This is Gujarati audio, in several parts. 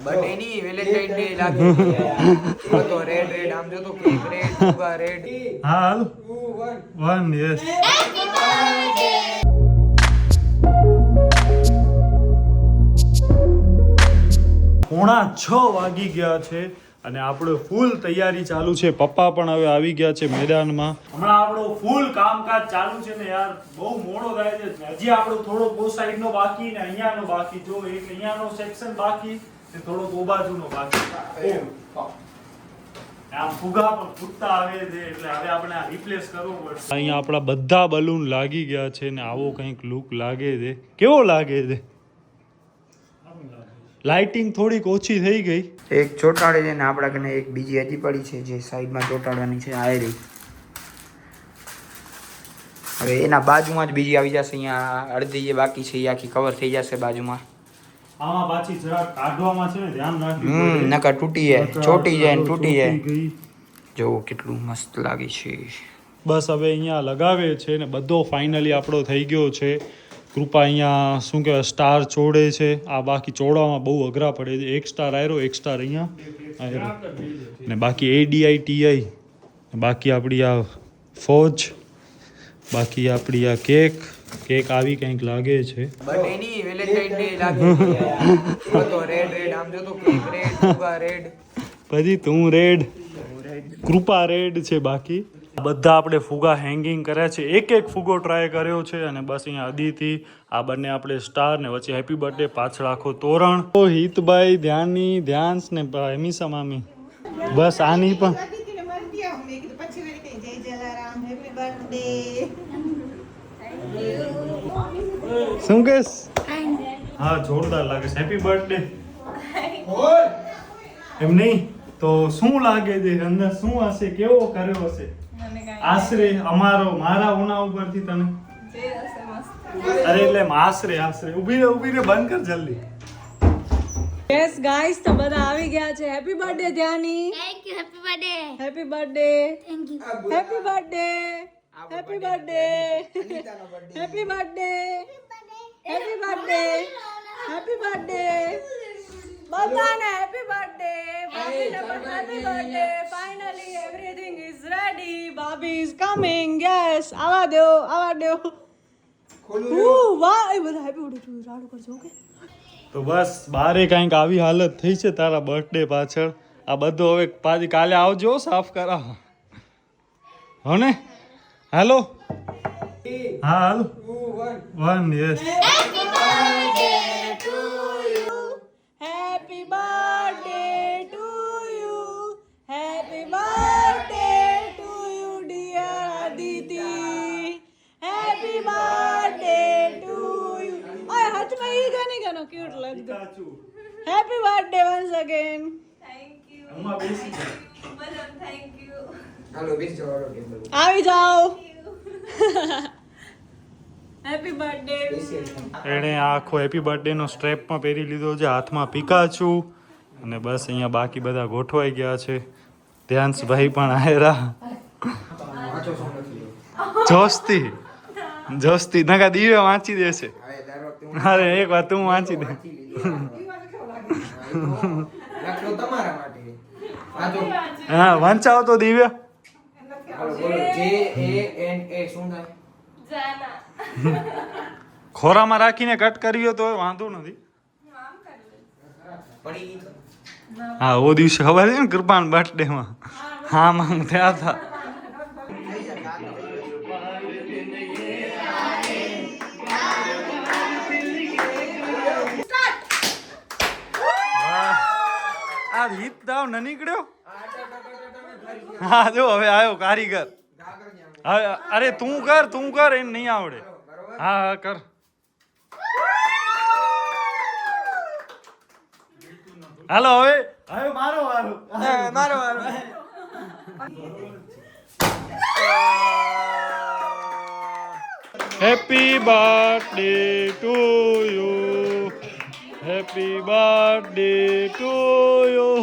બર્થડે ની વેલેન્ટાઇન ડે લાગે તો રેડ રેડ આમ જો તો કેક રેડ ફુગા રેડ હા હાલ 1 યસ પોણા 6 વાગી ગયા છે અને આપણો ફૂલ તૈયારી ચાલુ છે પપ્પા પણ હવે આવી ગયા છે મેદાનમાં હમણાં આપણો ફૂલ કામકાજ ચાલુ છે ને યાર બહુ મોડો થાય છે હજી આપણો થોડો બહુ સાઈડનો બાકી ને અહીંયાનો બાકી જો એક અહીંયાનો સેક્શન બાકી ને થોડો ઓ બાજુનો બાકી આ ફુગા પણ ફૂટતા આવે છે એટલે હવે આપણે આ રિપ્લેસ કરવો પડશે અહીંયા આપણા બધા બલૂન લાગી ગયા છે ને આવો કંઈક લુક લાગે છે કેવો લાગે છે લાઇટિંગ થોડીક ઓછી થઈ ગઈ એક ચોટાડે છે ને આપણા કને એક બીજી હજી પડી છે જે સાઈડમાં ચોટાડવાની છે આ રહી હવે એના બાજુમાં જ બીજી આવી જશે અહીંયા અડધી જે બાકી છે એ આખી કવર થઈ જશે બાજુમાં આમાં પાછી જરા કાઢવામાં છે ને ધ્યાન રાખવું નકર તૂટી જાય ચોટી જાય ને તૂટી જાય જો કેટલું મસ્ત લાગે છે બસ હવે અહીંયા લગાવે છે ને બધો ફાઇનલી આપણો થઈ ગયો છે કૃપા અહીંયા શું કહેવાય સ્ટાર ચોડે છે આ બાકી ચોડવામાં બહુ અઘરા પડે છે એક સ્ટાર આવ્યો એક સ્ટાર અહીંયા ને બાકી ADITI બાકી આપણી આ ફોજ બાકી આપણી આ કેક આવી કંઈક લાગે છે બર્થડે ની વેલેન્ટાઇન ડે લાગે તો રેડ રેડ આમ જો તો કેક રેડ ફુગા રેડ પછી તું રેડ કૃપા રેડ છે બાકી બધા આપણે ફુગા હેંગિંગ કર્યા છે એક એક ફુગો ટ્રાય કર્યો છે અને બસ અહીંયા અદિતિ આ બંને આપણે સ્ટાર ને વચ્ચે હેપી બર્થડે પાછળ આખો તોરણ ઓ હિતભાઈ ધ્યાની ધ્યાન્સ ને હેમિસા મામી બસ આની પણ શું કેસ હા જોરદાર લાગે છે હેપી બર્થડે એમ નહીં તો શું લાગે છે અંદર શું હશે કેવો કર્યો હશે આશરે મારા ઓના ઉપરથી તને અરે એટલે આશરે ઊભી રે બંધ કર જલ્દી યસ ગાઈસ તો બધા આવી ગયા છે happy birthday ધ્યાની thank you happy happy birthday birthday thank you happy birthday happy birthday happy birthday happy birthday happy birthday બધાને હેપી બર્થડે ભાભીને પણ happy birthday finally everything is ready ભાભી ઇઝ કમિંગ યસ આવા દો વાહ એ બધા હેપી બર્થડે રાડો કરજો ઓકે તો બસ બારે કંઈક આવી હાલત થઈ છે તારા બર્થડે પાછળ આ બધું હવે પાછી કાલે આવજો સાફ કરાવ હો ને હાલો હા હાલ 1 yes Happy birthday to you. Happy birthday to you, dear Aditi. Happy birthday to you. Oh, हाथ में ही गाना cute लगता. Happy birthday once again. Thank you અમ્મા બેસી જા મદમ થેન્ક યુ હાલો બેસ જાઓ આવી જાઓ. હેપી બર્થડે એણે આખો હેપી બર્થડે નો સ્ટ્રેપ પણ પહેરી લીધો છે હાથમાં પીકાચુ અને બસ અહીંયા બાકી બધા ગોઠવાઈ ગયા છે ધ્યાન્સભાઈ પણ આયરા જોસ્તી નકા દીવે વાંચી દેશે અરે એક વાર તું વાંચી દે હા વાંચાવો તો દિવ્ય ખોરામાં રાખીને કટ કર્યો તો વાંધો નથી હા ઓ દિવસે ખબર છે ને કૃપાન બર્થડે માં હા માંગ થયા હતા આ રીત દાવ ન નીકળ્યો હા જો હવે આવ્યો કારીગર અરે તું કર એને નહીં આવડે હા કર હાલો હવે મારો વારો happy birthday to you happy birthday to you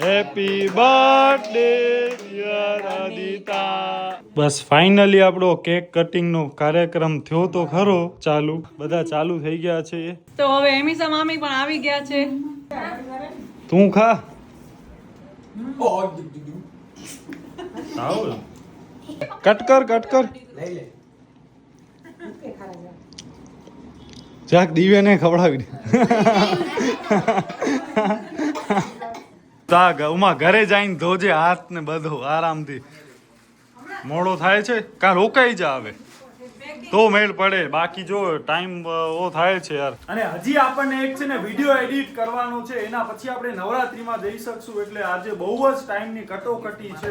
happy birthday dear Adita બસ ફાઇનલી આપણો કેક કટિંગનો કાર્યક્રમ થયો તો ખરો ચાલુ. બધા ચાલુ થઈ ગયા છે. તો હવે એમિસા મામી પણ આવી ગયા છે. તું ખા. કટ કર લઈ લે. જાક દિવ્યાને ખવડાવી દે. ઉમા ઘરે જઈને ધોજે હાથ ને બધું આરામથી. મોડો થાય છે કાં રોકાઈ જા આવે તો મેળ પડે, બાકી જો ટાઈમ ઓ થાય છે યાર. અને હજી આપણને એક છે ને વિડીયો એડિટ કરવાનો છે, એના પછી આપણે નવરાત્રીમાં જઈ શકશું. એટલે આજે બહુ જ ટાઈમની કટોકટી છે.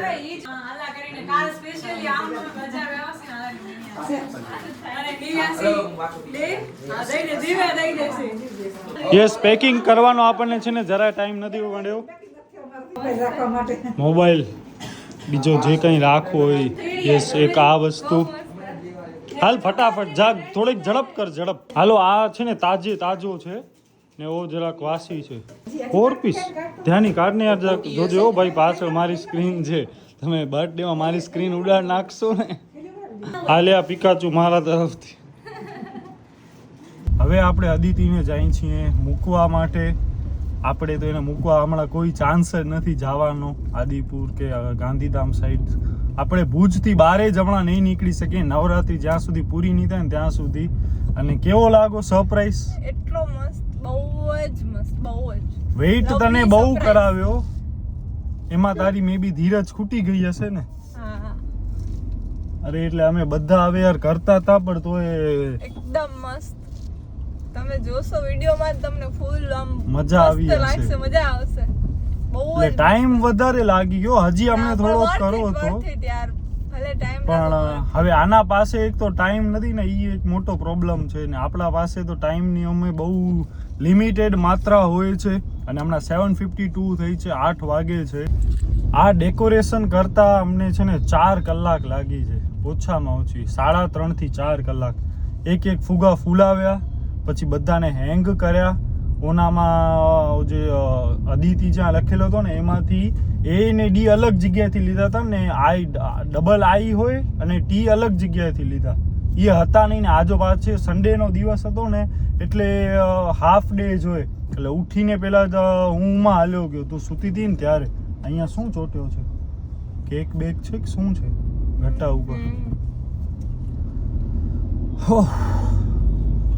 યસ, પેકિંગ કરવાનો આપણને છે ને જરા ટાઈમ નથી મળ્યો. મોબાઈલ બીજો જે કંઈ રાખવો હોય. યસ, એક આ વસ્તુ. હાલ ફટાફટ જાગ, થોડીક ઝડપ કર ઝડપ. હાલો, આ છે ને તાજો છે ને ઓ જરાક વાસી છે. 4 પીસ ધ્યાની કાઢને યાર જરાક જોજો ભાઈ, પાછળ મારી સ્ક્રીન છે. તમે બર્થડેમાં મારી સ્ક્રીન ઉડાડ નાખશો ને. હાલે આ પિકાચુ મારા તરફથી. હવે આપણે અદિતિને જઈએ છીએ મૂકવા માટે. આપણે તો એને મૂકવા હમણાં કોઈ ચાન્સ જ નથી જવાનો આદિપુર કે ગાંધીધામ સાઈડ. આપણે ભુજથી બારે જ હમણાં નહીં નીકળી શકીએ નવરાત્રી જ્યાં સુધી પૂરી નહીં થાય ને ત્યાં સુધી. અને કેવો લાગો સરપ્રાઈઝ? એટલો મસ્ત, બહુ જ મસ્ત, બહુ જ. વેઇટ તને બહુ કરાવ્યો, એમાં તારી મે બી ધીરજ ખૂટી ગઈ હશે ને. હા, અરે એટલે અમે બધા હવે યાર કરતા હતા પણ તોય એકદમ મસ્ત. તમે જોશો વિડિયોમાં તમને ફૂલ આમ મજા આવી લાગશે, હશે. મજા આવશે. બહુ એટલે ટાઈમ વધારે લાગી ગયો, હજી અમને થોડો કરો હતો પણ હવે આના પાસે એક તો ટાઈમ નથી ને, એ એક મોટો પ્રોબ્લેમ છે. ને આપણા પાસે તો ટાઈમની અમે બહુ લિમિટેડ માત્રા હોય છે. અને હમણાં 7:52 થઈ છે, 8 વાગે છે. આ ડેકોરેશન કરતા અમને છે ને 4 કલાક લાગી છે, ઓછામાં ઓછી 3.5 થી 4 કલાક. એક ફુગા ફૂલાવ્યા, પછી બધાને હેંગ કર્યા. ઓનામાં જે અદિતિ જ્યાં લખેલો હતો ને એમાંથી એ ને ડી અલગ જગ્યાએથી લીધા હતા ને, આઈ ડબલ આઈ હોય અને ટી અલગ જગ્યાએથી લીધા. એ હતા નહીં ને આજો પાછો સન્ડેનો દિવસ હતો ને એટલે હાફ ડે જ હોય. એટલે ઉઠીને પહેલા જ હું માં હાલ્યો ગયો. તું સૂતી હતી ને ત્યારે. અહીંયા શું ચોટ્યો છે? કેક બેક છે કે શું છે ઘટા ઉપર?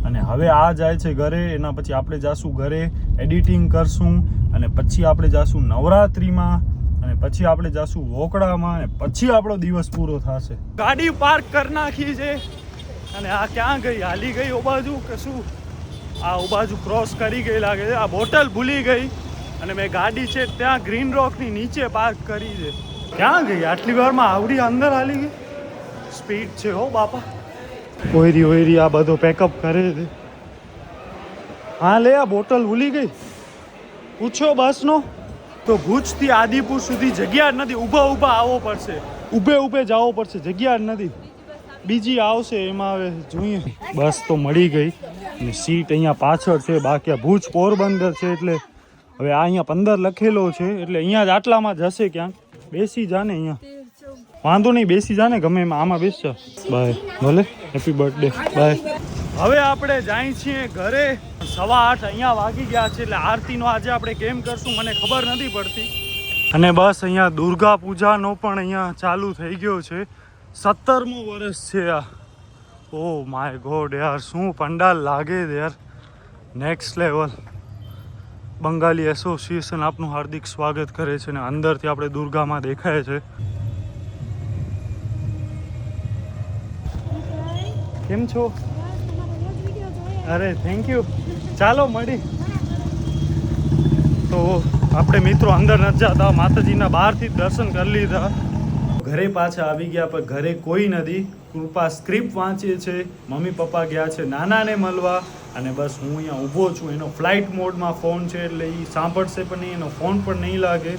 અને હવે આ જાય છે ઘરે. એના પછી આપણે જાશું ઘરે, એડિટિંગ કરશું અને પછી આપણે જાશું નવરાત્રીમાં અને પછી આપણે જાશું વોકડામાં અને પછી આપણો દિવસ પૂરો થશે. ગાડી પાર્ક કરી નાખી છે અને આ ક્યાં ગઈ? હાલી ગઈ ઓ બાજુ કે શું? આ ઓ બાજુ ક્રોસ કરી ગઈ લાગે છે. આ બોટલ ભૂલી ગઈ અને મેં ગાડી છે ત્યાં ગ્રીન રોકની નીચે પાર્ક કરી છે. ક્યાં ગઈ આટલી વારમાં? આવડી અંદર હાલી ગઈ. સ્પીડ છે હો બાપા. ઓયરી આ બધો પેકઅપ કરે છે. હા લે, આ બોટલ ભૂલી ગઈ. પૂછો બસનો તો ભુજથી આદિપુર સુધી જગ્યા જ નથી. ઊભા આવવો પડશે, ઊભે જવો પડશે, જગ્યા જ નથી. બીજી આવશે એમાં હવે જોઈએ. બસ તો મળી ગઈ અને સીટ અહીંયા પાછળ છે. બાકી આ ભુજ પોરબંદર છે એટલે હવે આ અહીંયા 15 લખેલો છે એટલે અહીંયા જ આટલામાં જ હશે ક્યાંક. બેસી જા ને અહીંયા, વાંધો નહીં, બેસી જા ને ગમે એમાં. આમાં બેસજો. બાય, ભલે. Happy birthday, bye. હવે આપણે જાય છીએ ઘરે. 8:15 અહીંયા વાગી ગયા છે એટલે આરતીનો આજે આપણે કેમ કરશું મને ખબર નથી પડતી. અને બસ અહીંયા દુર્ગા પૂજાનો પણ અહીંયા ચાલુ થઈ ગયો છે. 17મો વર્ષ છે આ. ઓ માય ગોડ યાર, શું પંડાલ લાગે છે યાર, નેક્સ્ટ લેવલ. બંગાળી એસોસિએશન આપનું હાર્દિક સ્વાગત કરે છે ને અંદરથી આપણે દુર્ગામાં દેખાય છે. કેમ છો? અરે થેન્ક યુ. ચાલો મળી. તો આપણે મિત્રો અંદર નથી જતા, માતાજીના બહારથી દર્શન કરી લીધા. ઘરે પાછા આવી ગયા પણ ઘરે કોઈ નથી. કૃપા સ્ક્રિપ્ટ વાંચે છે, મમ્મી પપ્પા ગયા છે નાનાને મળવા અને બસ હું અહીંયા ઊભો છું. એનો ફ્લાઇટ મોડમાં ફોન છે એટલે એ સાંભળશે પણ નહીં, એનો ફોન પણ નહીં લાગે.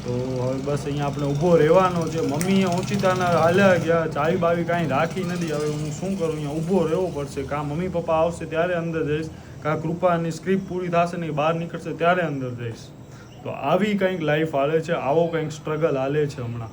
તો હવે બસ અહીંયા આપણે ઊભો રહેવાનો છે. મમ્મી ઓચિતાના હાલ્યા ગયા, ચાવી બાવી કાંઈ રાખી નથી. હવે હું શું કરું, અહીંયા ઊભો રહેવો પડશે. કાં મમ્મી પપ્પા આવશે ત્યારે અંદર જઈશ, કાં કૃપાની સ્ક્રિપ્ટ પૂરી થશે ને બહાર નીકળશે ત્યારે અંદર જઈશ. તો આવી કંઈક લાઈફ હાલે છે, આવો કંઈક સ્ટ્રગલ હાલે છે હમણાં.